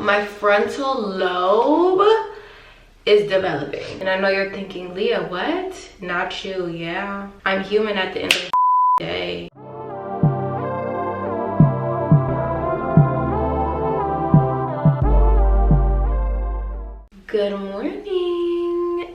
My frontal lobe is developing. And I know you're thinking, Leah, what? Not you. Yeah, I'm human at the end of the day. Good morning.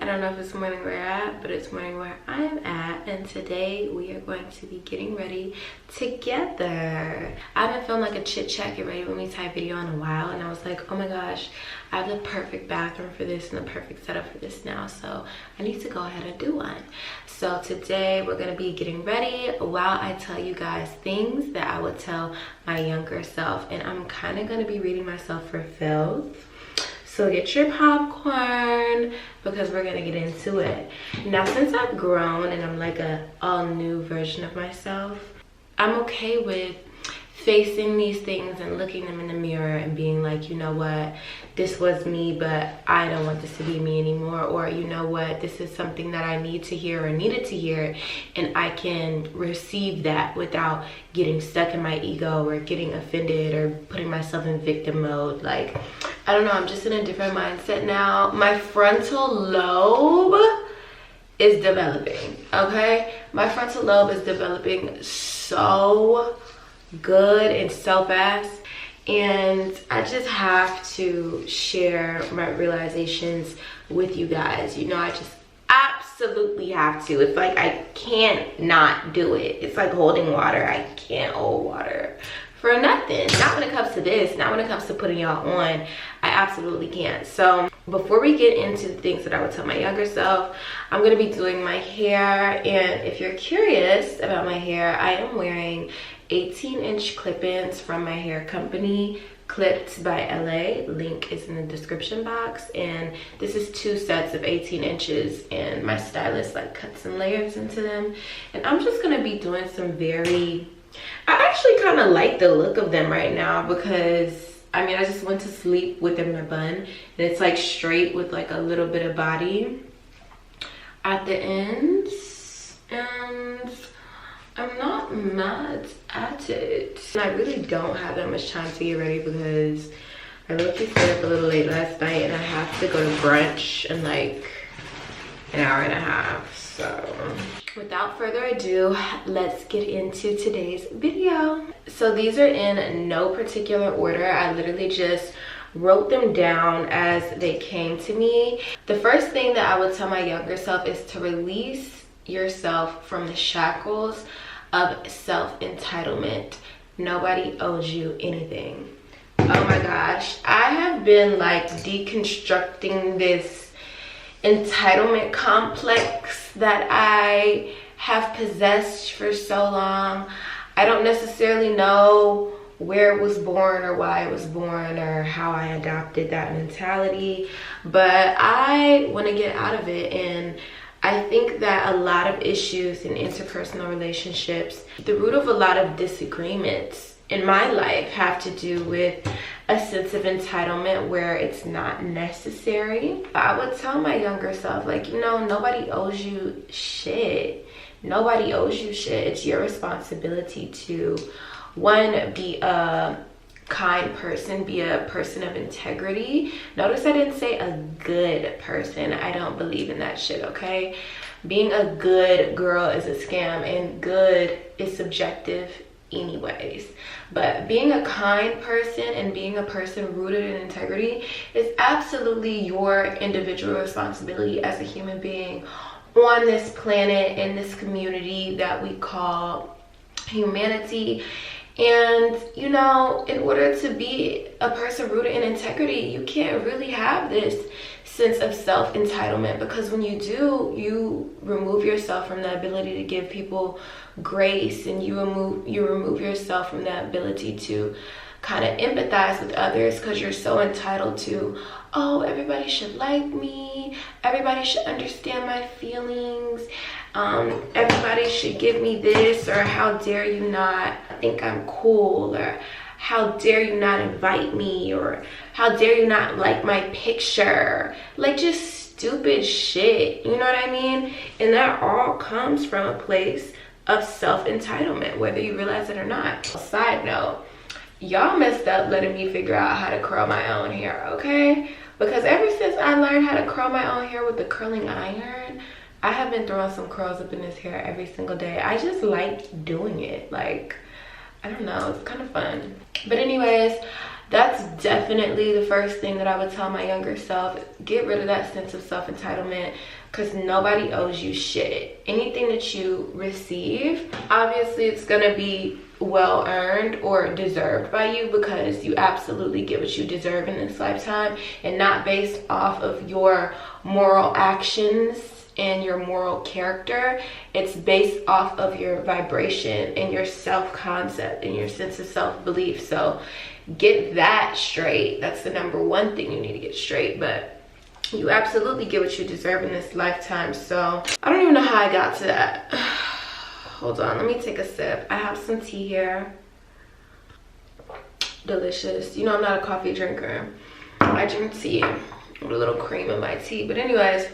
I don't know if it's morning where you're at, but it's morning where I'm at, and today we are going to be getting ready together. I haven't filmed like a chit chat get ready with me type video in a while, and I was like, oh my gosh, I have the perfect bathroom for this and the perfect setup for this now, so I need to go ahead and do one. So today we're going to be getting ready while I tell you guys things that I would tell my younger self, and I'm kind of going to be reading myself for filth. So get your popcorn because we're gonna get into it. Now, since I've grown and I'm like a all new version of myself, I'm okay with facing these things and looking them in the mirror and being like, you know what, this was me, but I don't want this to be me anymore. Or you know what, this is something that I need to hear or needed to hear, and I can receive that without getting stuck in my ego or getting offended or putting myself in victim mode. Like, I don't know, I'm just in a different mindset now. My frontal lobe is developing, okay? My frontal lobe is developing so good and so fast, and I just have to share my realizations with you guys. You know, I just absolutely have to. It's like I can't not do it. It's like holding water. I can't hold water for nothing. Not when it comes to this, not when it comes to putting y'all on. I absolutely can't. So before we get into the things that I would tell my younger self, I'm going to be doing my hair. And if you're curious about my hair, I am wearing 18-inch clip-ins from my hair company, Clipped by LA. Link is in the description box. And this is 2 sets of 18 inches, and my stylist like cuts some layers into them. And I'm just going to be doing some I actually kind of like the look of them right now because I mean, I just went to sleep with them in a bun, and it's like straight with like a little bit of body at the ends, and I'm not mad at it. And I really don't have that much time to get ready because I looked stayed up a little late last night, and I have to go to brunch in like an hour and a half. So without further ado, let's get into today's video. So these are in no particular order. I literally just wrote them down as they came to me. The first thing that I would tell my younger self is to release yourself from the shackles of self-entitlement. Nobody owes you anything. Oh my gosh, I have been like deconstructing this entitlement complex that I have possessed for so long. I don't necessarily know where it was born or why it was born or how I adopted that mentality, but I want to get out of it. And I think that a lot of issues in interpersonal relationships, the root of a lot of disagreements in my life have to do with a sense of entitlement where it's not necessary. I would tell my younger self, like, you know, nobody owes you shit. Nobody owes you shit. It's your responsibility to, one, be a kind person, be a person of integrity. Notice I didn't say a good person. I don't believe in that shit, okay? Being a good girl is a scam, and good is subjective anyways. But being a kind person and being a person rooted in integrity is absolutely your individual responsibility as a human being on this planet, in this community that we call humanity. And you know, in order to be a person rooted in integrity, you can't really have this sense of self-entitlement, because when you do, you remove yourself from the ability to give people grace, and you remove yourself from the ability to kind of empathize with others, because you're so entitled to, oh, everybody should like me, everybody should understand my feelings, everybody should give me this, or how dare you not think I'm cool, or how dare you not invite me, or how dare you not like my picture. Like, just stupid shit, you know what I mean? And that all comes from a place of self-entitlement, whether you realize it or not. Side note, y'all messed up letting me figure out how to curl my own hair, okay? Because ever since I learned how to curl my own hair with the curling iron, I have been throwing some curls up in this hair every single day. I just like doing it. Like, I don't know, it's kind of fun. But anyways, that's definitely the first thing that I would tell my younger self. Get rid of that sense of self-entitlement, because nobody owes you shit. Anything that you receive, obviously it's gonna be well earned or deserved by you, because you absolutely get what you deserve in this lifetime, and not based off of your moral actions and your moral character. It's based off of your vibration and your self-concept and your sense of self-belief. So get that straight. That's the number one thing you need to get straight. But you absolutely get what you deserve in this lifetime. So I don't even know how I got to that. Hold on, let me take a sip. I have some tea here. Delicious. You know I'm not a coffee drinker. I drink tea with a little cream in my tea. But anyways,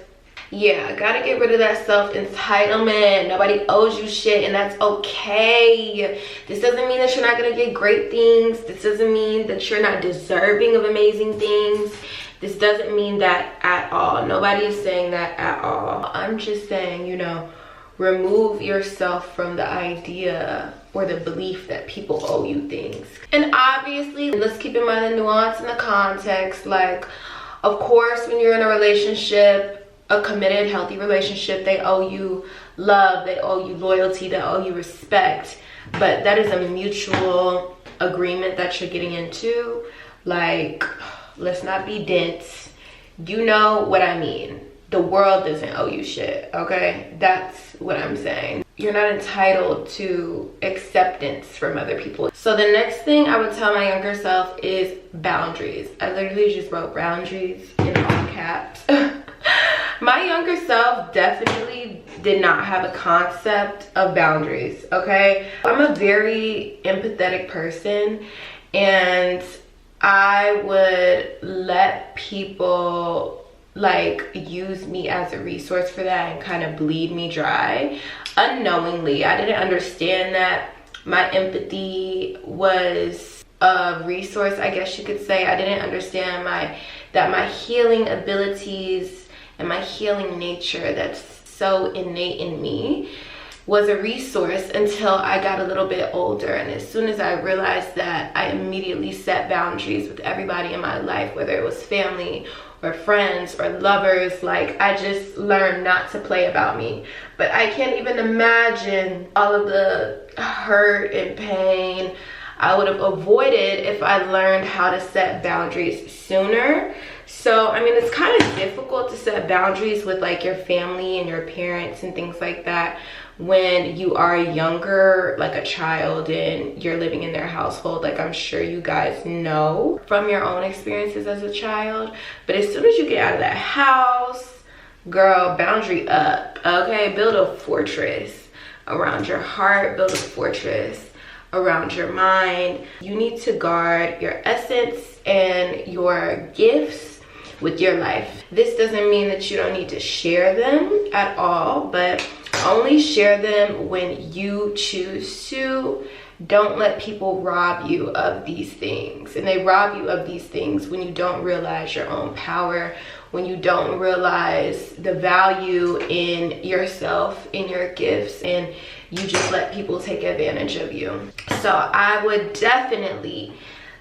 yeah, I gotta get rid of that self-entitlement. Nobody owes you shit, and that's okay. This doesn't mean that you're not gonna get great things. This doesn't mean that you're not deserving of amazing things. This doesn't mean that at all. Nobody is saying that at all. I'm just saying, you know, remove yourself from the idea or the belief that people owe you things. And obviously, let's keep in mind the nuance and the context. Like, of course, when you're in a relationship, a committed, healthy relationship, they owe you love, they owe you loyalty, they owe you respect. But that is a mutual agreement that you're getting into. Like, let's not be dense. You know what I mean. The world doesn't owe you shit, okay? That's what I'm saying. You're not entitled to acceptance from other people. So the next thing I would tell my younger self is boundaries. I literally just wrote boundaries in all caps. My younger self definitely did not have a concept of boundaries, okay? I'm a very empathetic person, and I would let people like use me as a resource for that and kind of bleed me dry unknowingly. I didn't understand that my empathy was a resource, I guess you could say. I didn't understand that my healing abilities and my healing nature that's so innate in me was a resource until I got a little bit older. And as soon as I realized that, I immediately set boundaries with everybody in my life, whether it was family or friends or lovers. Like, I just learned not to play about me. But I can't even imagine all of the hurt and pain I would have avoided if I learned how to set boundaries sooner. So, I mean, it's kind of difficult to set boundaries with like your family and your parents and things like that when you are younger, like a child, and you're living in their household. Like, I'm sure you guys know from your own experiences as a child. But as soon as you get out of that house, girl, boundary up, okay? Build a fortress around your heart, build a fortress around your mind. You need to guard your essence and your gifts with your life. This doesn't mean that you don't need to share them at all, but only share them when you choose to. Don't let people rob you of these things. And they rob you of these things when you don't realize your own power, when you don't realize the value in yourself, in your gifts, and you just let people take advantage of you. So I would definitely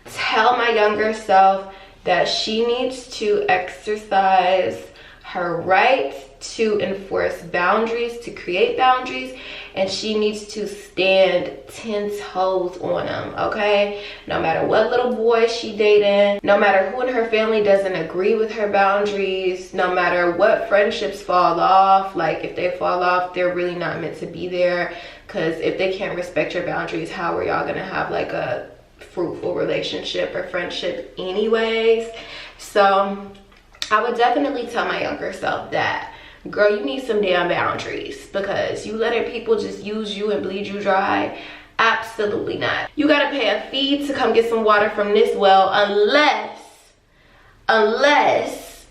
tell my younger self that she needs to exercise her right to enforce boundaries, to create boundaries, and she needs to stand 10 toes on them, okay? No matter what little boy she dating, no matter who in her family doesn't agree with her boundaries, no matter what friendships fall off. Like, if they fall off, they're really not meant to be there, because if they can't respect your boundaries, how are y'all gonna have like a fruitful relationship or friendship anyways? So I would definitely tell my younger self that, girl, you need some damn boundaries, because you letting people just use you and bleed you dry? Absolutely not. You gotta pay a fee to come get some water from this well, unless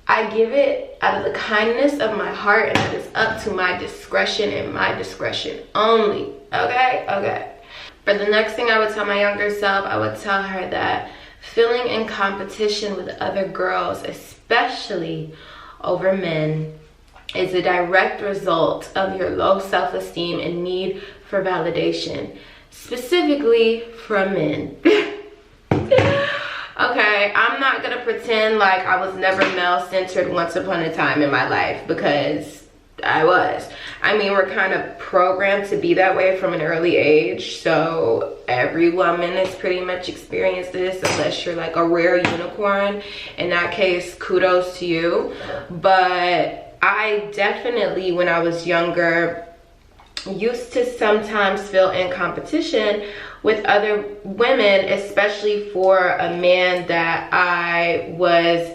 I give it out of the kindness of my heart, and it is up to my discretion and my discretion only, okay? For the next thing I would tell my younger self, I would tell her that feeling in competition with other girls, especially over men, is a direct result of your low self-esteem and need for validation, specifically from men. Okay, I'm not gonna pretend like I was never male-centered once upon a time in my life, because I was. I mean, we're kind of programmed to be that way from an early age, so every woman has pretty much experienced this, unless you're like a rare unicorn. In that case, kudos to you. But I definitely, when I was younger, used to sometimes feel in competition with other women, especially for a man that I was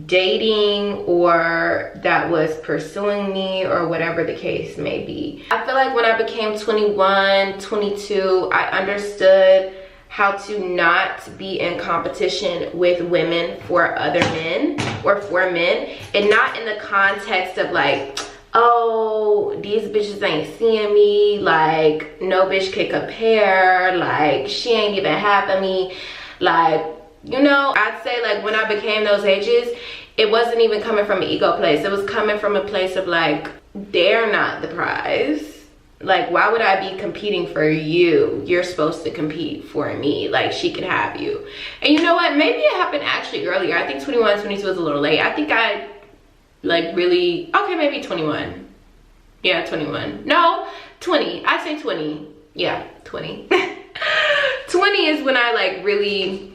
dating or that was pursuing me, or whatever the case may be. I feel like when I became 21, 22, I understood how to not be in competition with women for other men, or for men, and not in the context of like, oh, these bitches ain't seeing me, like no bitch can compare, like she ain't even half of me. Like, you know, I'd say like when I became those ages, it wasn't even coming from an ego place. It was coming from a place of like, they're not the prize. Like, why would I be competing for you? You're supposed to compete for me. Like, she can have you. And you know what? Maybe it happened actually earlier. I think 21, 22 was a little late. I think I like really, okay, maybe 21. Yeah, 21. No, 20. I say 20. Yeah, 20. 20 is when I like really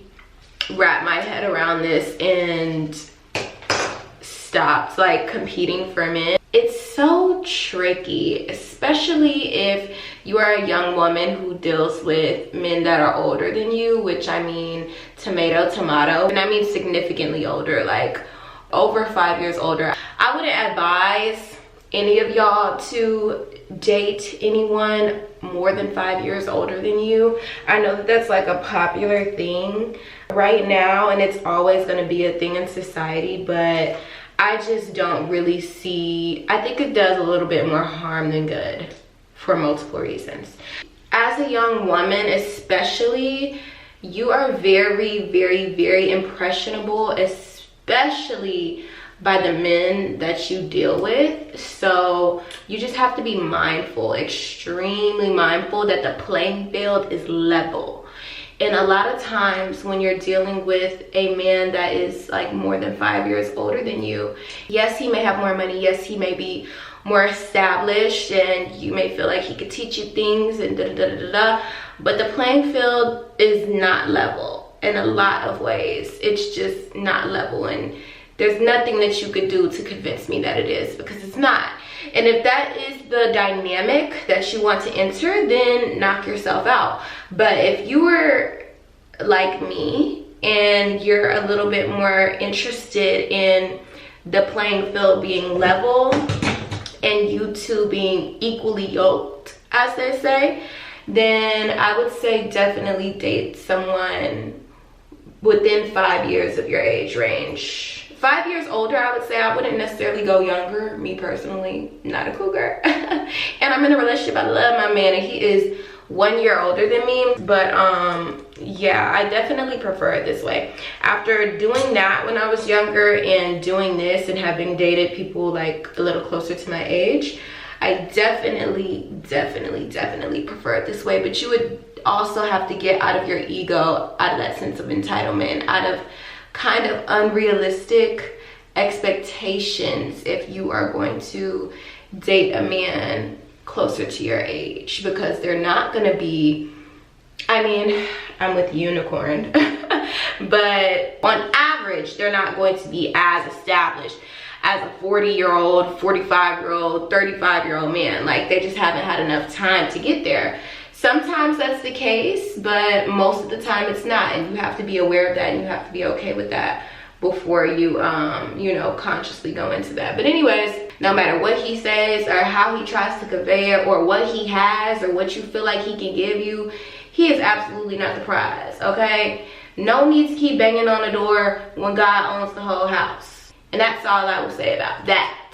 wrapped my head around this and stopped like competing for men. It's so tricky, especially if you are a young woman who deals with men that are older than you, which I mean tomato, and I mean significantly older, like over 5 years older. I wouldn't advise any of y'all to date anyone more than 5 years older than you. I know that that's like a popular thing right now, and it's always going to be a thing in society, but I just don't really see, I think it does a little bit more harm than good for multiple reasons. As a young woman especially, you are very, very, very impressionable, especially by the men that you deal with. So you just have to be mindful, extremely mindful, that the playing field is level. And a lot of times when you're dealing with a man that is like more than 5 years older than you, yes, he may have more money, yes, he may be more established, and you may feel like he could teach you things and but the playing field is not level in a lot of ways. It's just not level, and there's nothing that you could do to convince me that it is, because it's not. And if that is the dynamic that you want to enter, then knock yourself out. But if you were like me and you're a little bit more interested in the playing field being level and you two being equally yoked, as they say, then I would say definitely date someone within 5 years of your age range. 5 years older, I would say. I wouldn't necessarily go younger, me personally, not a cougar. And I'm in a relationship, I love my man, and he is 1 year older than me. But yeah, I definitely prefer it this way. After doing that when I was younger and doing this and having dated people like a little closer to my age, I definitely prefer it this way. But you would also have to get out of your ego, out of that sense of entitlement, out of kind of unrealistic expectations if you are going to date a man closer to your age, because they're not going to be, I mean, I'm with unicorn, but on average, they're not going to be as established as a 40-year-old, 45-year-old, 35-year-old man. Like, they just haven't had enough time to get there. Sometimes that's the case, but most of the time it's not, and you have to be aware of that, and you have to be okay with that before you you know, consciously go into that. But anyways, no matter what he says or how he tries to convey it, or what he has or what you feel like he can give you, he is absolutely not the prize, okay? No need to keep banging on the door when God owns the whole house. And that's all I will say about that.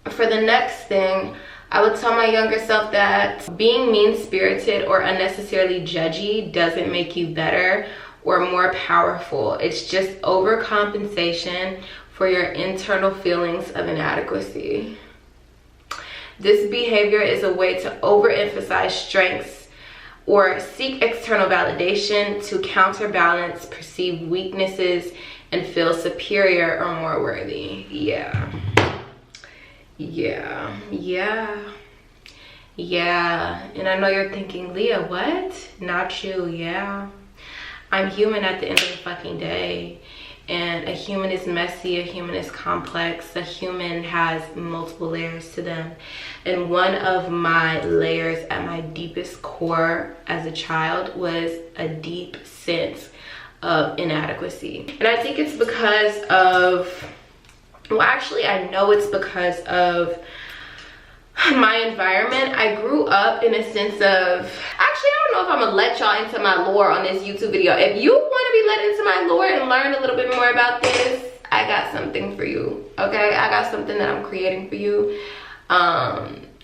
For the next thing, I would tell my younger self that being mean-spirited or unnecessarily judgy doesn't make you better or more powerful. It's just overcompensation for your internal feelings of inadequacy. This behavior is a way to overemphasize strengths or seek external validation to counterbalance perceived weaknesses and feel superior or more worthy. Yeah. And I know you're thinking, Leah, what? Not you. Yeah. I'm human at the end of the fucking day. And a human is messy, a human is complex, a human has multiple layers to them. And one of my layers at my deepest core as a child was a deep sense of inadequacy. And I think it's because of, well, actually I know it's because of my environment. I grew up in a sense of, actually I don't know if I'm gonna let y'all into my lore on this YouTube video. If you want to be let into my lore and learn a little bit more about this, I got something for you, okay? I got something that I'm creating for you,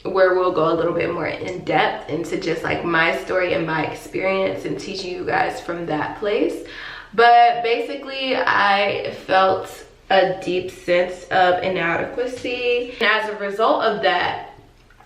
where we'll go a little bit more in depth into just like my story and my experience and teaching you guys from that place. But basically I felt a deep sense of inadequacy, and as a result of that,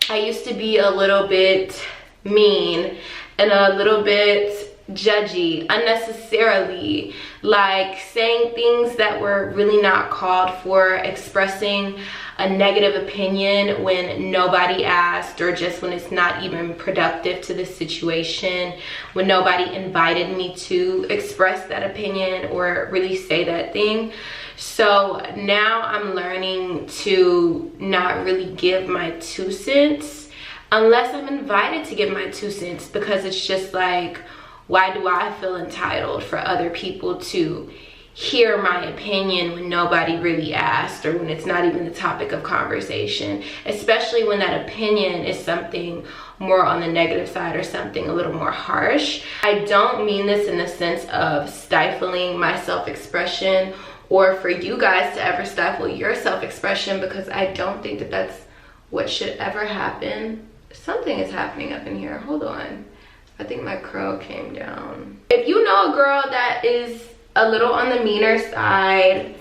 I used to be a little bit mean and a little bit judgy unnecessarily, like saying things that were really not called for, expressing a negative opinion when nobody asked, or just when it's not even productive to the situation, when nobody invited me to express that opinion or really say that thing. So now I'm learning to not really give my 2 cents unless I'm invited to give my 2 cents, because it's just like, why do I feel entitled for other people to hear my opinion when nobody really asked, or when it's not even the topic of conversation, especially when that opinion is something more on the negative side or something a little more harsh. I don't mean this in the sense of stifling my self-expression or for you guys to ever stifle your self-expression, because I don't think that that's what should ever happen. Something is happening up in here. Hold on. I think my curl came down. If you know a girl that is a little on the meaner side,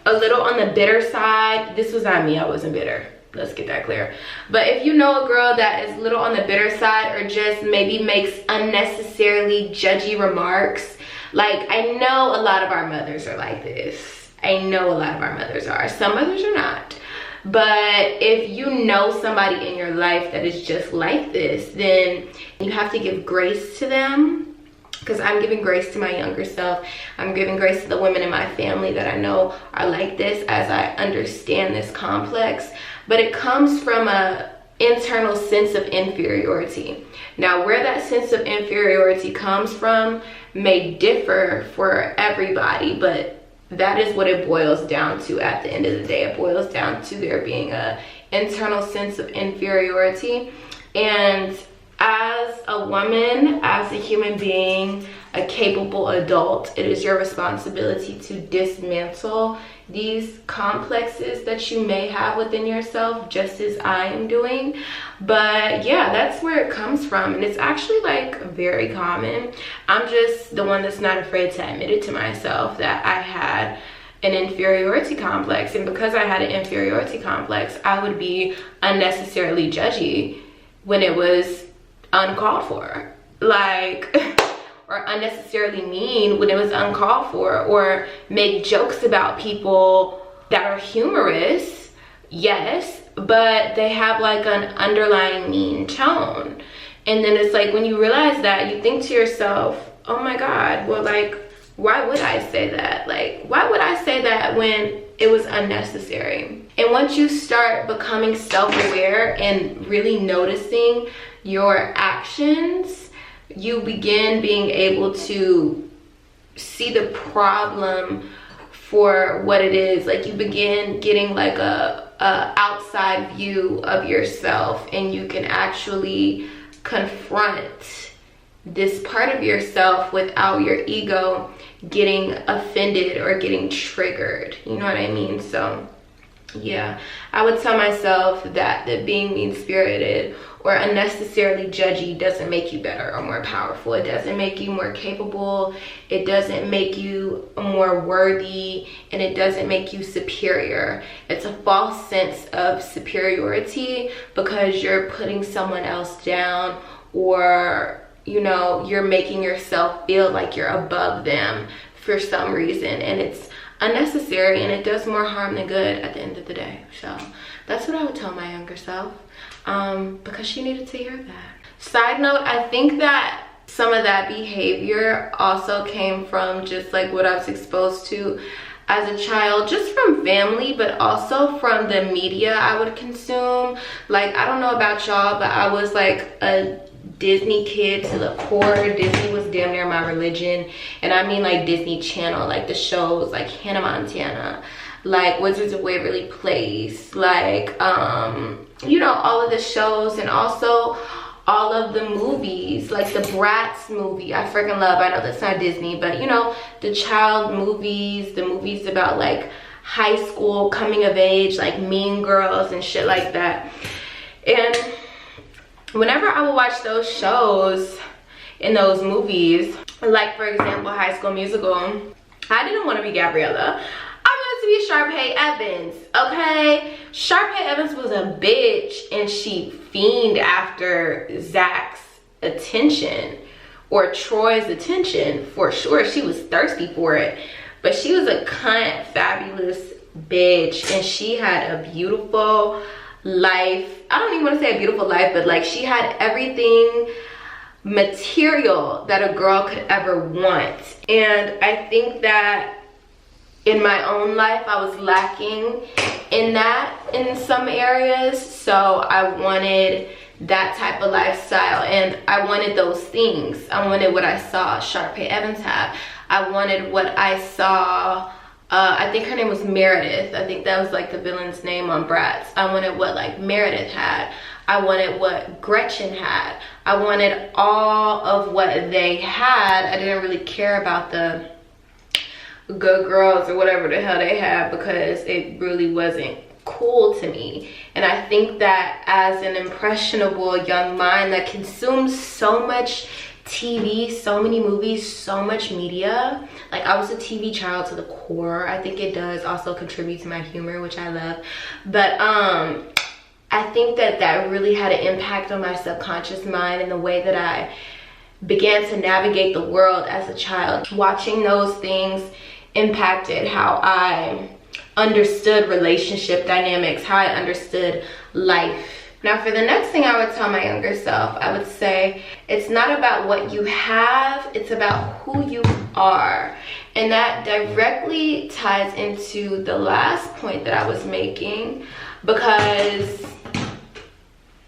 a little on the bitter side, this was not me, I wasn't bitter. Let's get that clear. But if you know a girl that is a little on the bitter side, or just maybe makes unnecessarily judgy remarks, like, I know a lot of our mothers are like this. I know a lot of our mothers are. Some mothers are not. But if you know somebody in your life that is just like this, then you have to give grace to them. Because I'm giving grace to my younger self. I'm giving grace to the women in my family that I know are like this, as I understand this complex. But it comes from a internal sense of inferiority. Now, where that sense of inferiority comes from may differ for everybody, but that is what it boils down to at the end of the day. It boils down to there being a internal sense of inferiority. And as a woman, as a human being, a capable adult, it is your responsibility to dismantle these complexes that you may have within yourself, just as I am doing. But yeah, that's where it comes from, and it's actually like very common. I'm just the one that's not afraid to admit it to myself that I had an inferiority complex, and because I had an inferiority complex, I would be unnecessarily judgy when it was uncalled for, like or unnecessarily mean when it was uncalled for, or make jokes about people that are humorous, yes, but they have like an underlying mean tone. And then it's like, when you realize that, you think to yourself, oh my God, well, like, why would I say that? Like, why would I say that when it was unnecessary? And once you start becoming self-aware and really noticing your actions, you begin being able to see the problem for what it is. Like, you begin getting like a outside view of yourself, and you can actually confront this part of yourself without your ego getting offended or getting triggered. You know what I mean? So Yeah, I would tell myself that being mean-spirited or unnecessarily judgy doesn't make you better or more powerful. It doesn't make you more capable. It doesn't make you more worthy, and it doesn't make you superior. It's a false sense of superiority because you're putting someone else down, or you know, you're making yourself feel like you're above them for some reason, and it's unnecessary, and it does more harm than good at the end of the day. So that's what I would tell my younger self, because she needed to hear that. Side note, I think that some of that behavior also came from just like what I was exposed to as a child, just from family, but also from the media I would consume. Like, I don't know about y'all, but I was like a Disney kid to the core. Disney was damn near my religion, and I mean like Disney Channel, like the shows like Hannah Montana, like Wizards of Waverly Place, like you know, all of the shows, and also all of the movies, like the Bratz movie I freaking love. I know that's not Disney, but you know, the child movies, the movies about like high school coming of age, like Mean Girls and shit like that. And whenever I would watch those shows in those movies, like for example High School Musical, I didn't want to be Gabriella. I wanted to be Sharpay Evans, okay? Sharpay Evans was a bitch, and she fiended after Zach's attention, or Troy's attention, for sure. She was thirsty for it, but she was a cunt, fabulous bitch, and she had a beautiful life. I don't even want to say a beautiful life, but like she had everything material that a girl could ever want. And I think that in my own life I was lacking in that in some areas, so I wanted that type of lifestyle, and I wanted those things. I wanted what I saw Sharpay Evans have. I wanted what I saw, I think her name was Meredith. I think that was like the villain's name on Bratz. I wanted what like Meredith had. I wanted what Gretchen had. I wanted all of what they had. I didn't really care about the Good Girls or whatever the hell they had, because it really wasn't cool to me. And I think that as an impressionable young mind that consumes so much TV, so many movies, so much media, like I was a TV child to the core. I think it does also contribute to my humor, which I love, but I think that that really had an impact on my subconscious mind and the way that I began to navigate the world as a child. Watching those things impacted how I understood relationship dynamics, how I understood life. Now for the next thing I would tell my younger self, I would say it's not about what you have, it's about who you are. And that directly ties into the last point that I was making, because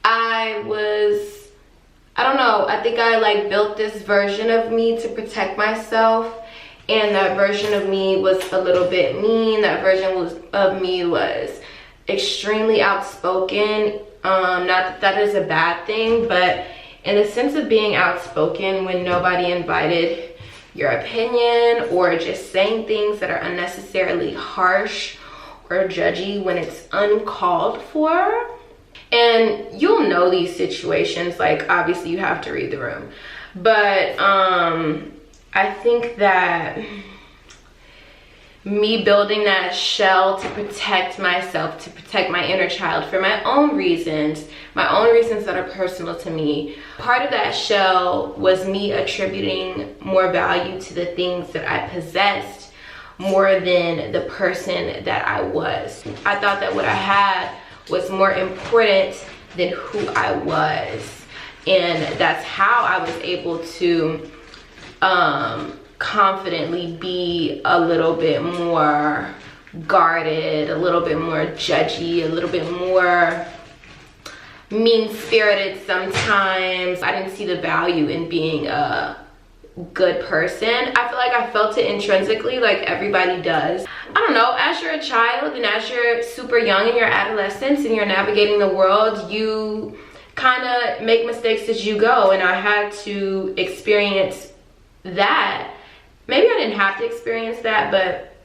I don't know, I think I like built this version of me to protect myself, and that version of me was a little bit mean. That version of me was extremely outspoken. Not that that is a bad thing, but in the sense of being outspoken when nobody invited your opinion, or just saying things that are unnecessarily harsh or judgy when it's uncalled for. And you'll know these situations, like obviously you have to read the room, but I think that me building that shell to protect myself, to protect my inner child for my own reasons that are personal to me, part of that shell was me attributing more value to the things that I possessed more than the person that I was. I thought that what I had was more important than who I was, and that's how I was able to confidently be a little bit more guarded, a little bit more judgy, a little bit more mean-spirited sometimes. I didn't see the value in being a good person. I feel like I felt it intrinsically, like everybody does. I don't know, as you're a child and as you're super young in your adolescence and you're navigating the world, you kind of make mistakes as you go, and I had to experience that. Maybe I didn't have to experience that, but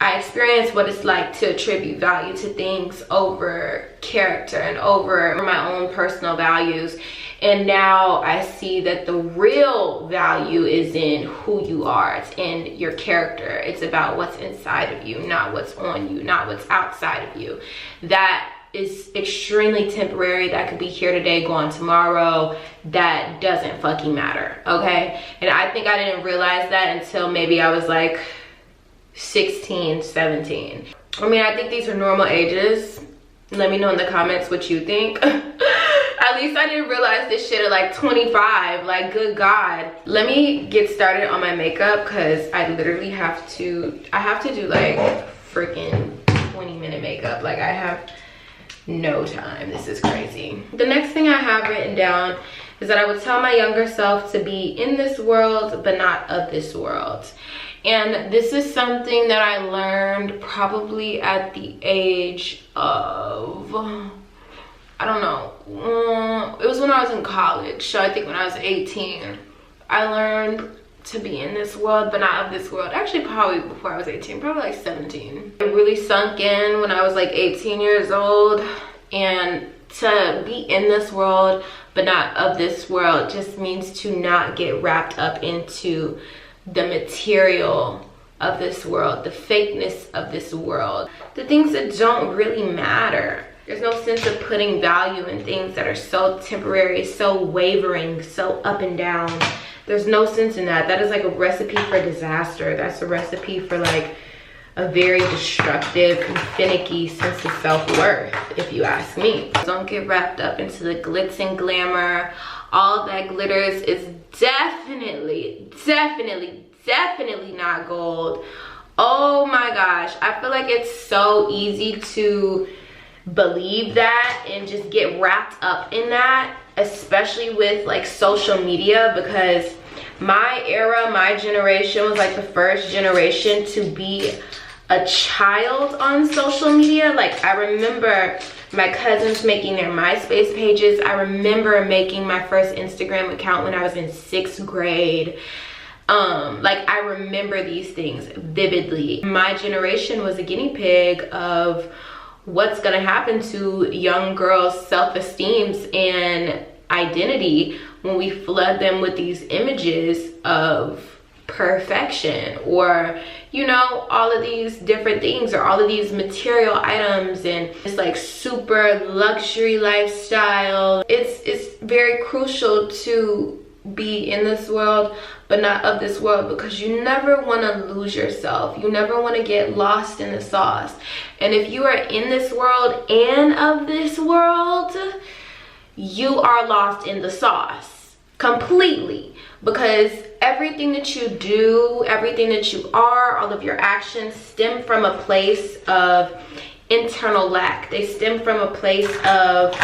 I experienced what it's like to attribute value to things over character and over my own personal values. And now I see that the real value is in who you are. It's in your character. It's about what's inside of you, not what's on you, not what's outside of you. That is extremely temporary. That could be here today, gone tomorrow. That doesn't fucking matter, okay? And I think I didn't realize that until maybe I was like 16, 17. I mean, I think these are normal ages. Let me know in the comments what you think. At least I didn't realize this shit at like 25. Like, good God. Let me get started on my makeup because I literally have to do like freaking 20-minute makeup. Like, I have no time. This is crazy. The next thing I have written down is that I would tell my younger self to be in this world but not of this world. And this is something that I learned probably at the age of, I don't know, it was when I was in college. So I think when I was 18, I learned to be in this world but not of this world. Actually, probably before I was 18, probably like 17. It really sunk in when I was like 18 years old. And to be in this world but not of this world just means to not get wrapped up into the material of this world, the fakeness of this world, the things that don't really matter. There's no sense of putting value in things that are so temporary, so wavering, so up and down. There's no sense in that. That is like a recipe for disaster. That's a recipe for like a very destructive and finicky sense of self-worth, if you ask me. Don't get wrapped up into the glitz and glamour. All that glitters is definitely not gold. Oh my gosh, I feel like it's so easy to believe that and just get wrapped up in that, especially with like social media, because my era, my generation was like the first generation to be a child on social media. Like, I remember my cousins making their MySpace pages. I remember making my first Instagram account when I was in 6th grade. Like, I remember these things vividly. My generation was a guinea pig of what's gonna happen to young girls' self-esteems and identity when we flood them with these images of perfection, or, you know, all of these different things, or all of these material items, and it's like super luxury lifestyle. It's very crucial to be in this world but not of this world, because you never want to lose yourself. You never want to get lost in the sauce. And if you are in this world and of this world, you are lost in the sauce completely, because everything that you do, everything that you are, all of your actions stem from a place of internal lack. They stem from a place of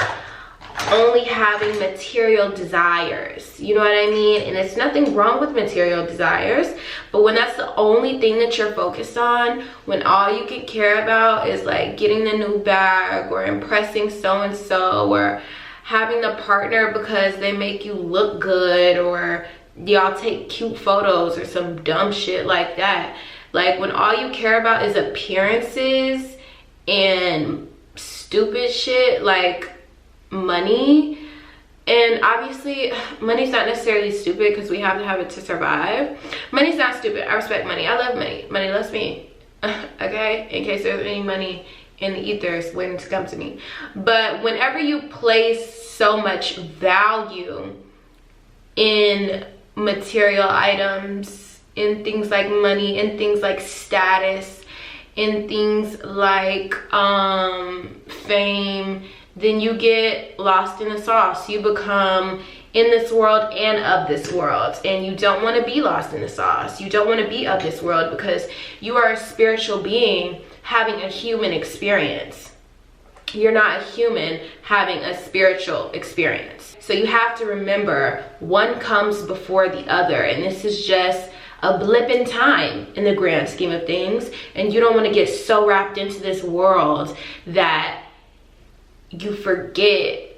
only having material desires, you know what I mean? And it's nothing wrong with material desires, but when that's the only thing that you're focused on, when all you can care about is like getting the new bag or impressing so-and-so or having the partner because they make you look good, or y'all take cute photos or some dumb shit like that. Like, when all you care about is appearances and stupid shit like money, and obviously money's not necessarily stupid because we have to have it to survive. Money's not stupid. I respect money. I love money. Money loves me. Okay, in case there's any money in the ethers waiting to come to me. But whenever you place so much value in material items, in things like money, in things like status, in things like fame, then you get lost in the sauce. You become in this world and of this world, and you don't want to be lost in the sauce. You don't want to be of this world, because you are a spiritual being having a human experience. You're not a human having a spiritual experience. So you have to remember, one comes before the other, and this is just a blip in time in the grand scheme of things. And you don't want to get so wrapped into this world that you forget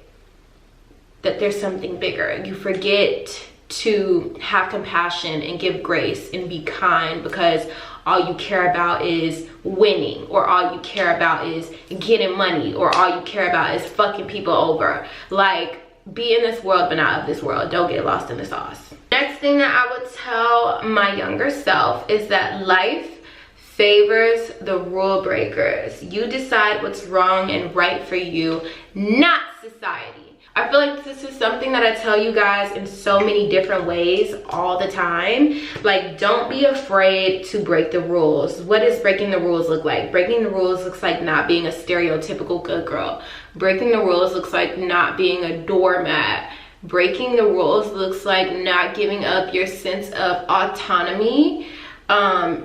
that there's something bigger. You forget to have compassion and give grace and be kind, because all you care about is winning, or all you care about is getting money, or all you care about is fucking people over. Like, be in this world but not of this world. Don't get lost in the sauce. Next thing that I would tell my younger self is that life favors the rule breakers. You decide what's wrong and right for you, not society. I feel like this is something that I tell you guys in so many different ways all the time. Like, don't be afraid to break the rules. What does breaking the rules look like? Breaking the rules looks like not being a stereotypical good girl. Breaking the rules looks like not being a doormat. Breaking the rules looks like not giving up your sense of autonomy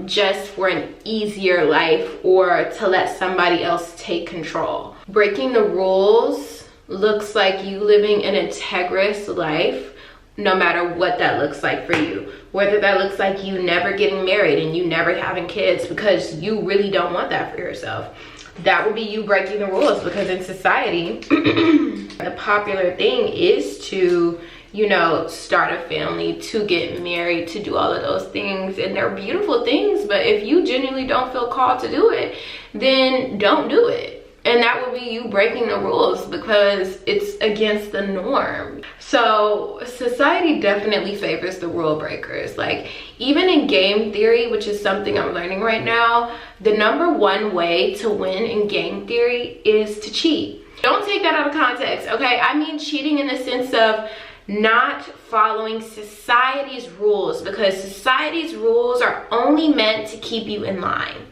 just for an easier life or to let somebody else take control. Breaking the rules looks like you living an integrous life, no matter what that looks like for you. Whether that looks like you never getting married and you never having kids because you really don't want that for yourself. That would be you breaking the rules, because in society, the popular thing is to, you know, start a family, to get married, to do all of those things. And they're beautiful things, but if you genuinely don't feel called to do it, then don't do it. And that would be you breaking the rules because it's against the norm. So society definitely favors the rule breakers. Like, even in game theory, which is something I'm learning right now, the #1 way to win in game theory is to cheat. Don't take that out of context, okay? I mean cheating in the sense of not following society's rules, because society's rules are only meant to keep you in line.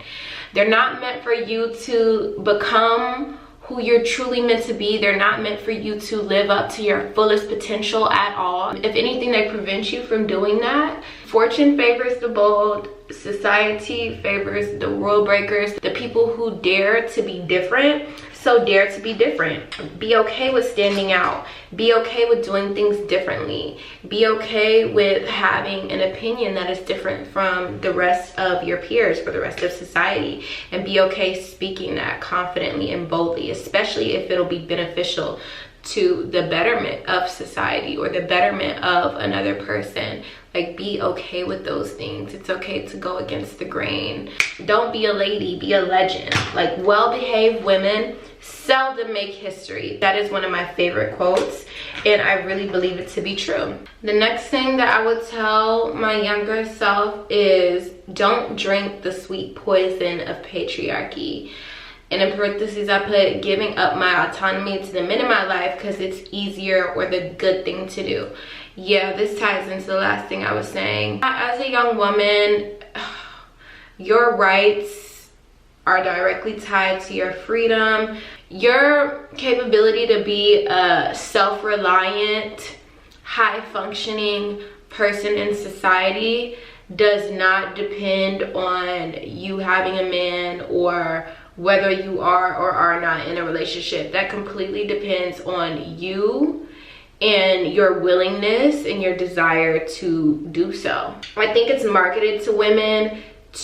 They're not meant for you to become who you're truly meant to be. They're not meant for you to live up to your fullest potential at all. If anything, they prevent you from doing that. Fortune favors the bold. Society favors the rule breakers, the people who dare to be different. So dare to be different. Be okay with standing out. Be okay with doing things differently. Be okay with having an opinion that is different from the rest of your peers, for the rest of society. And be okay speaking that confidently and boldly, especially if it'll be beneficial to the betterment of society or the betterment of another person. Like, be okay with those things. It's okay to go against the grain. Don't be a lady, be a legend. Like, well-behaved women seldom make history. That is one of my favorite quotes, and I really believe it to be true. The next thing that I would tell my younger self is don't drink the sweet poison of patriarchy. And in parentheses, I put giving up my autonomy to the men in my life because it's easier or the good thing to do. Yeah, this ties into the last thing I was saying. As a young woman, your rights are directly tied to your freedom. Your capability to be a self-reliant, high-functioning person in society does not depend on you having a man or whether you are or are not in a relationship. That completely depends on you and your willingness and your desire to do so. I think it's marketed to women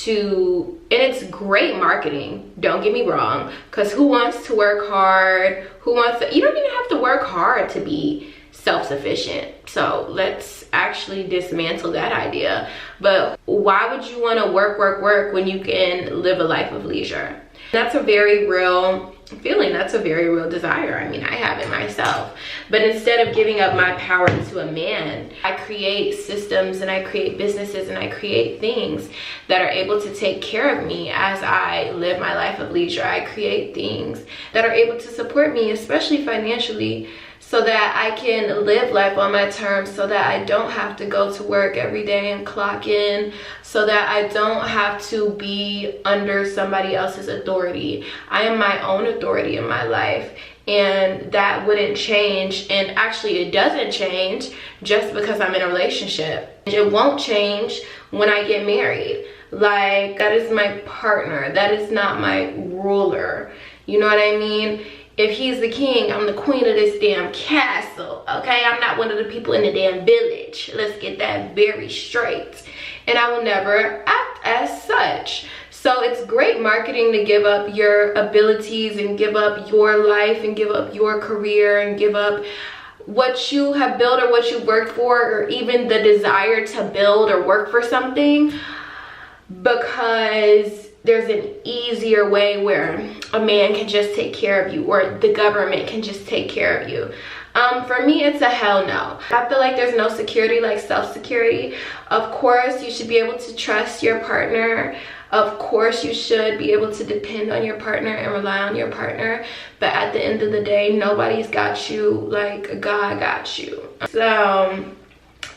and it's great marketing, don't get me wrong, because who wants to work hard? You don't even have to work hard to be self-sufficient. So let's actually dismantle that idea. But why would you want to work when you can live a life of leisure? That's a very real feeling. That's a very real desire. I mean, I have it myself. But instead of giving up my power to a man, I create systems and I create businesses and I create things that are able to take care of me as I live my life of leisure. I create things that are able to support me, especially financially, so that I can live life on my terms, so that I don't have to go to work every day and clock in, so that I don't have to be under somebody else's authority. I am my own authority in my life, and that wouldn't change. And actually, it doesn't change just because I'm in a relationship. It won't change when I get married. Like, that is my partner. That is not my ruler. You know what I mean? If he's the king, I'm the queen of this damn castle, okay? I'm not one of the people in the damn village. Let's get that very straight. And I will never act as such. So it's great marketing to give up your abilities and give up your life and give up your career and give up what you have built or what you've worked for, or even the desire to build or work for something. because there's an easier way where a man can just take care of you, or the government can just take care of you. For me, it's a hell no. I feel like there's no security like self-security. Of course, you should be able to trust your partner. Of course, you should be able to depend on your partner and rely on your partner. But at the end of the day, nobody's got you like God got you. So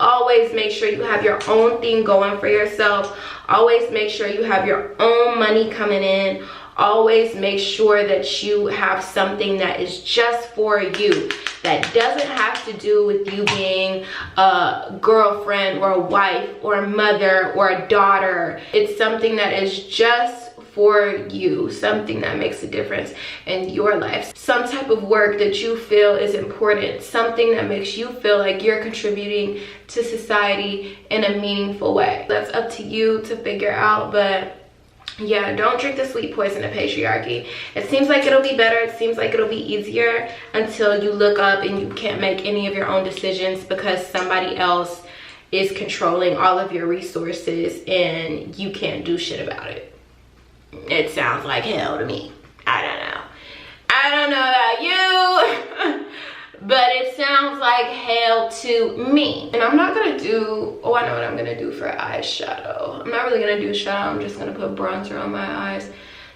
always make sure you have your own thing going for yourself. Always make sure you have your own money coming in. Always make sure that you have something that is just for you, that doesn't have to do with you being a girlfriend or a wife or a mother or a daughter. It's something that is just for you, something that makes a difference in your life, some type of work that you feel is important, something that makes you feel like you're contributing to society in a meaningful way. That's up to you to figure out, but yeah, don't drink the sweet poison of patriarchy. It seems like it'll be better, it seems like it'll be easier, until you look up and you can't make any of your own decisions because somebody else is controlling all of your resources and you can't do shit about it. It sounds like hell to me. I don't know about you. But it sounds like hell to me. And I'm not gonna do, oh, I know what I'm gonna do for eyeshadow. I'm not really gonna do shadow, I'm just gonna put bronzer on my eyes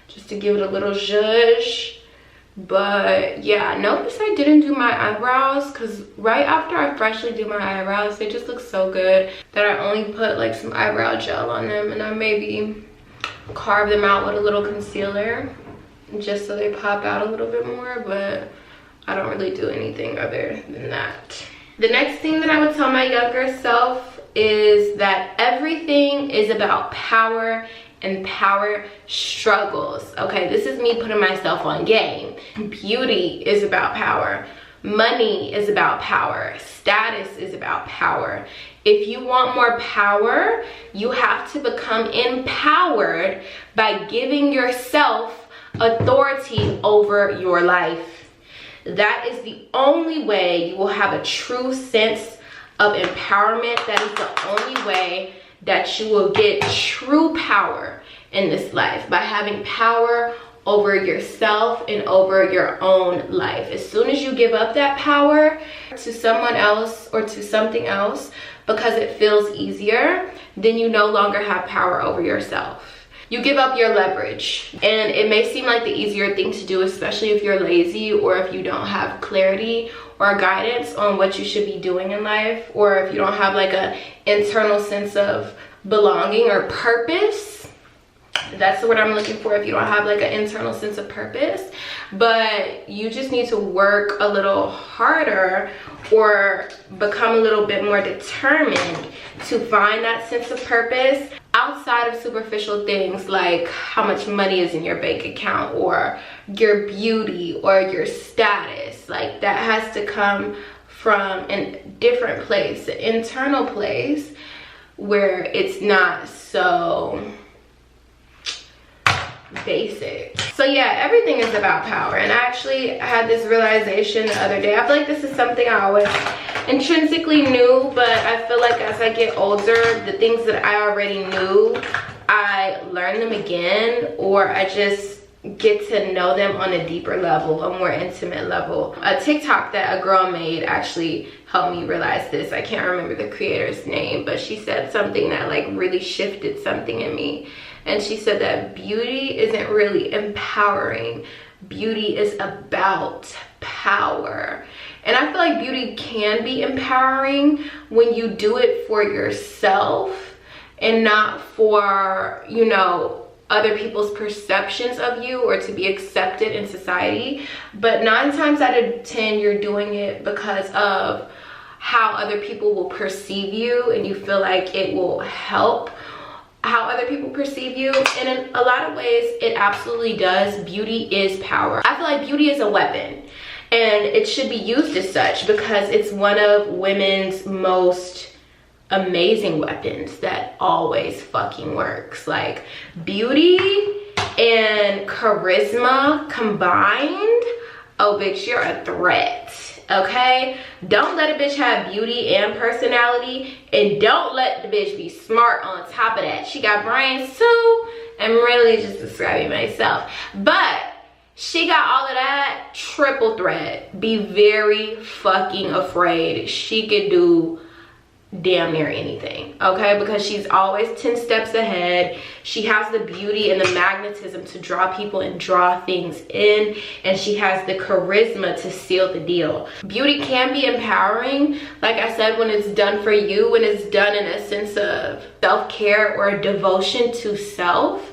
just to give it a little zhuzh. But yeah, notice I didn't do my eyebrows, because right after I freshly do my eyebrows, they just look so good that I only put like some eyebrow gel on them, and I maybe carve them out with a little concealer just so they pop out a little bit more, but I don't really do anything other than that. The next thing that I would tell my younger self is that everything is about power and power struggles. Okay, this is me putting myself on game. Beauty is about power. Money is about power. Status is about power. If you want more power, you have to become empowered by giving yourself authority over your life. That is the only way you will have a true sense of empowerment. That is the only way that you will get true power in this life, by having power over yourself and over your own life. As soon as you give up that power to someone else or to something else because it feels easier, then you no longer have power over yourself. You give up your leverage, and it may seem like the easier thing to do, especially if you're lazy or if you don't have clarity or guidance on what you should be doing in life, or if you don't have like an internal sense of belonging or purpose. That's the word I'm looking for. If you don't have like an internal sense of purpose, but you just need to work a little harder or become a little bit more determined to find that sense of purpose outside of superficial things like how much money is in your bank account or your beauty or your status. Like, that has to come from a different place, an internal place where it's not so basic. So yeah, everything is about power. And I actually had this realization the other day. I feel like this is something I always intrinsically knew, but I feel like as I get older, the things that I already knew, I learn them again, or I just get to know them on a deeper level, a more intimate level. A TikTok that a girl made actually helped me realize this. I can't remember the creator's name, but she said something that like really shifted something in me. And she said that beauty isn't really empowering. Beauty is about power. And I feel like beauty can be empowering when you do it for yourself and not for, you know, other people's perceptions of you or to be accepted in society. But 9 times out of 10, you're doing it because of how other people will perceive you, and you feel like it will help how other people perceive you. And in a lot of ways, it absolutely does. Beauty is power. I feel like beauty is a weapon, and it should be used as such because it's one of women's most amazing weapons that always fucking works. Like, beauty and charisma combined, oh bitch, you're a threat. okay? Don't let a bitch have beauty and personality, and don't let the bitch be smart on top of that. She got brains too. I'm really just describing myself, but she got all of that triple threat. Be very fucking afraid. She could do damn near anything, okay? Because she's always 10 steps ahead. She has the beauty and the magnetism to draw people and draw things in, and she has the charisma to seal the deal. Beauty can be empowering, like I said, when it's done for you, when it's done in a sense of self-care or devotion to self.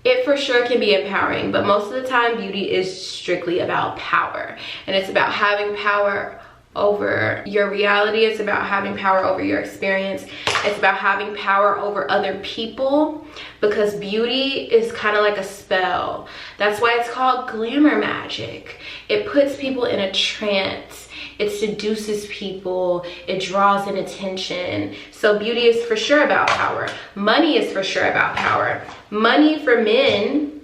It for sure can be empowering, but most of the time beauty is strictly about power, and it's about having power over your reality. It's about having power over your experience. It's about having power over other people, because beauty is kind of like a spell. That's why it's called glamour magic. It puts people in a trance. It seduces people. It draws in attention. So beauty is for sure about power. Money is for sure about power. Money for men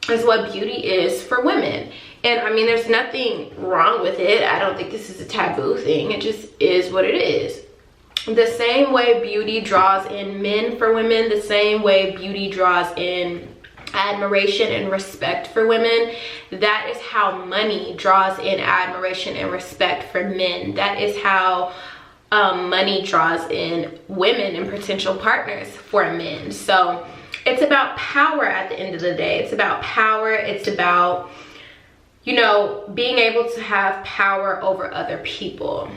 is what beauty is for women. And I mean, there's nothing wrong with it. I don't think this is a taboo thing. It just is what it is. The same way beauty draws in men for women, the same way beauty draws in admiration and respect for women, that is how money draws in admiration and respect for men. That is how money draws in women and potential partners for men. So it's about power at the end of the day. It's about power. It's about, you know, being able to have power over other people.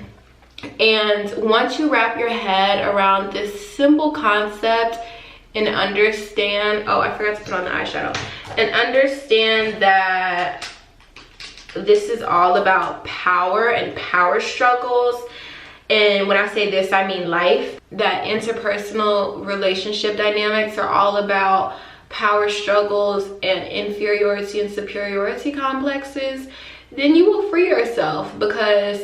And once you wrap your head around this simple concept and understand, oh, I forgot to put on the eyeshadow, and understand that this is all about power and power struggles. And when I say this, I mean life. That interpersonal relationship dynamics are all about power struggles and inferiority and superiority complexes. Then you will free yourself, because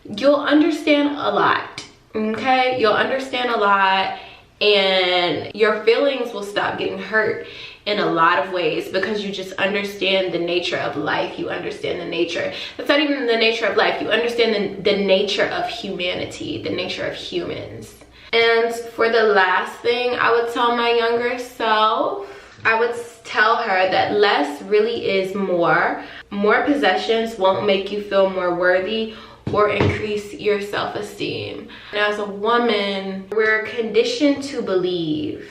you'll understand a lot, okay? You'll understand a lot, and your feelings will stop getting hurt in a lot of ways, because you just understand the nature of life. You understand the nature, that's not even the nature of life, you understand the nature of humanity, the nature of humans. And for the last thing I would tell my younger self, I would tell her that less really is more. More possessions won't make you feel more worthy or increase your self-esteem. And as a woman, we're conditioned to believe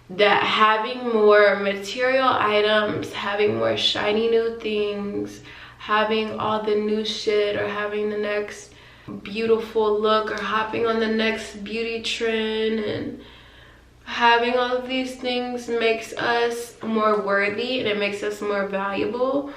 that having more material items, having more shiny new things, having all the new shit, or having the next beautiful look, or hopping on the next beauty trend, and having all of these things makes us more worthy and it makes us more valuable.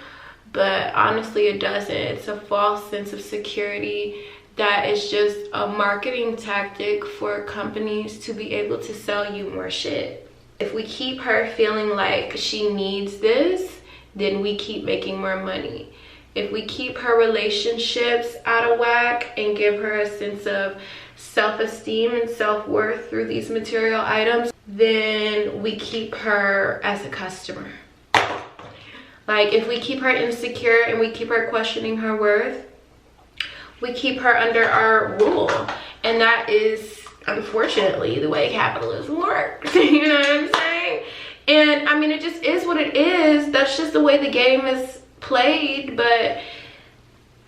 But honestly, it doesn't. It's a false sense of security that is just a marketing tactic for companies to be able to sell you more shit. If we keep her feeling like she needs this, then we keep making more money. If we keep her relationships out of whack and give her a sense of self-esteem and self-worth through these material items, then we keep her as a customer. Like, if we keep her insecure and we keep her questioning her worth, we keep her under our rule. And that is, unfortunately, the way capitalism works. You know what I'm saying? And I mean, it just is what it is. That's just the way the game is played. But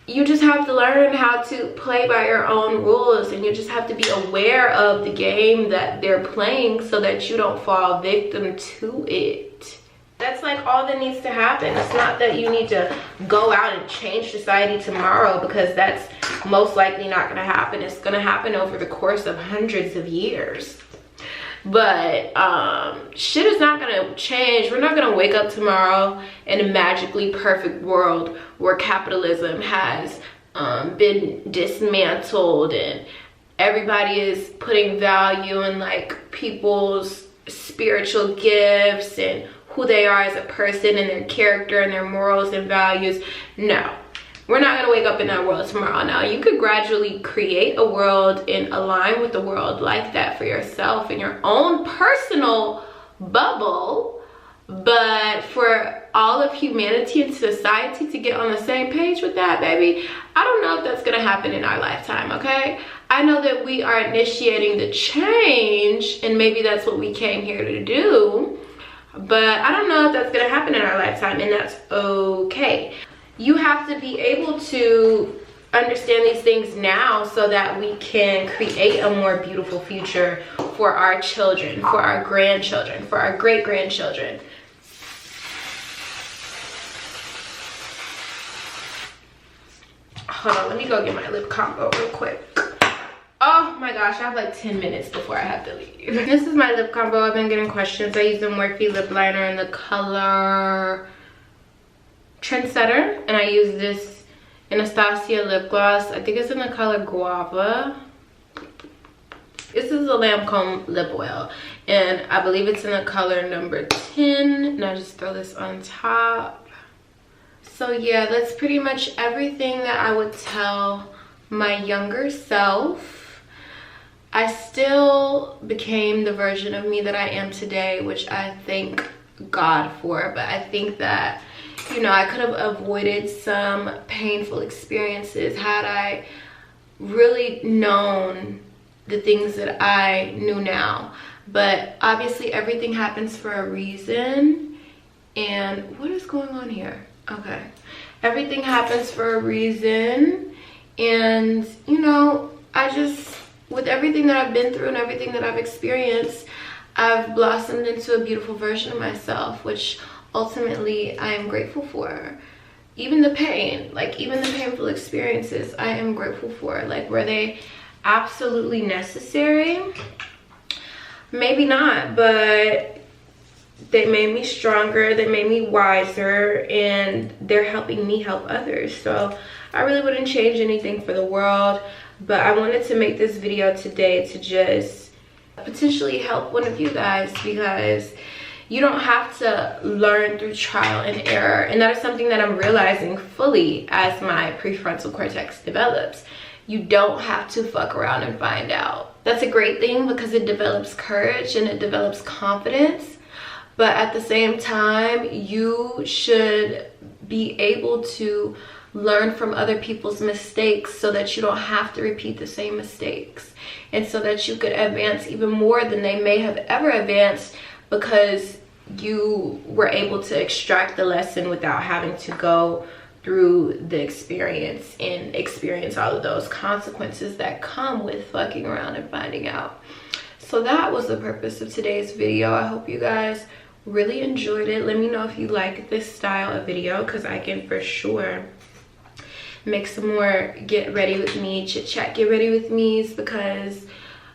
you just have to learn how to play by your own rules, and you just have to be aware of the game that they're playing so that you don't fall victim to it. That's like all that needs to happen. It's not that you need to go out and change society tomorrow, because that's most likely not going to happen. It's going to happen over the course of hundreds of years. But shit is not going to change. We're not going to wake up tomorrow in a magically perfect world where capitalism has been dismantled and everybody is putting value in like people's spiritual gifts and who they are as a person and their character and their morals and values. No, we're not going to wake up in that world tomorrow. Now, you could gradually create a world and align with the world like that for yourself in your own personal bubble, but for all all of humanity and society to get on the same page with that, baby, I don't know if that's gonna happen in our lifetime, okay? I know that we are initiating the change, and maybe that's what we came here to do, but I don't know if that's gonna happen in our lifetime, and that's okay. You have to be able to understand these things now so that we can create a more beautiful future for our children, for our grandchildren, for our great-grandchildren. Hold on, let me go get my lip combo real quick. Oh my gosh, I have like 10 minutes before I have to leave. This is my lip combo. I've been getting questions. I use the Morphe lip liner in the color Trendsetter, and I use this Anastasia lip gloss. I think it's in the color Guava. This is a Lancome lip oil, and I believe it's in the color number 10, and I just throw this on top. So yeah, that's pretty much everything that I would tell my younger self. I still became the version of me that I am today, which I thank God for, but I think that, you know, I could have avoided some painful experiences had I really known the things that I knew now. But obviously everything happens for a reason. And what is going on here? Okay, everything happens for a reason, and you know, I just, with everything that I've been through and everything that I've experienced, I've blossomed into a beautiful version of myself, which ultimately I am grateful for. Even the pain, like even the painful experiences, I am grateful for. Like, were they absolutely necessary? Maybe not, but they made me stronger, they made me wiser, and they're helping me help others. So I really wouldn't change anything for the world, but I wanted to make this video today to just potentially help one of you guys, because you don't have to learn through trial and error, and that is something that I'm realizing fully as my prefrontal cortex develops. You don't have to fuck around and find out. That's a great thing because it develops courage and it develops confidence. But at the same time, you should be able to learn from other people's mistakes so that you don't have to repeat the same mistakes, and so that you could advance even more than they may have ever advanced, because you were able to extract the lesson without having to go through the experience and experience all of those consequences that come with fucking around and finding out. So that was the purpose of today's video. I hope you guys really enjoyed it. Let me know if you like this style of video, because I can for sure make some more get ready with me, chit chat get ready with me's, because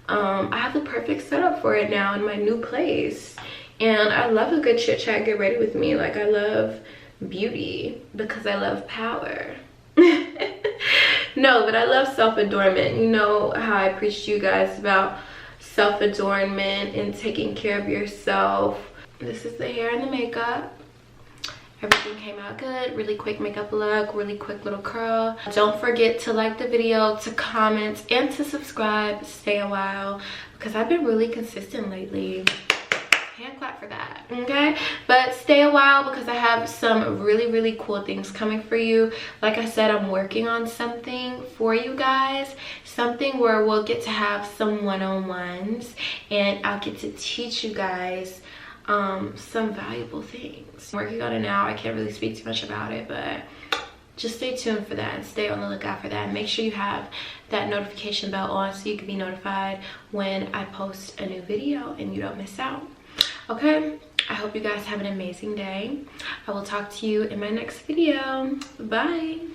I have the perfect setup for it now in my new place. And I love a good chit chat get ready with me. Like, I love beauty because I love power. No, but I love self-adornment. You know how I preach to you guys about self-adornment and taking care of yourself. This is the hair and the makeup. Everything came out good. Really quick makeup look, really quick little curl. Don't forget to like the video, to comment, and to subscribe. Stay a while, because I've been really consistent lately. Hand clap for that, okay? But stay a while, because I have some really cool things coming for you. Like I said, I'm working on something for you guys, something where we'll get to have some one-on-ones, and I'll get to teach you guys some valuable things. I'm working on it now. I can't really speak too much about it, but just stay tuned for that and stay on the lookout for that. And make sure you have that notification bell on so you can be notified when I post a new video and you don't miss out. Okay, I hope you guys have an amazing day. I will talk to you in my next video. Bye.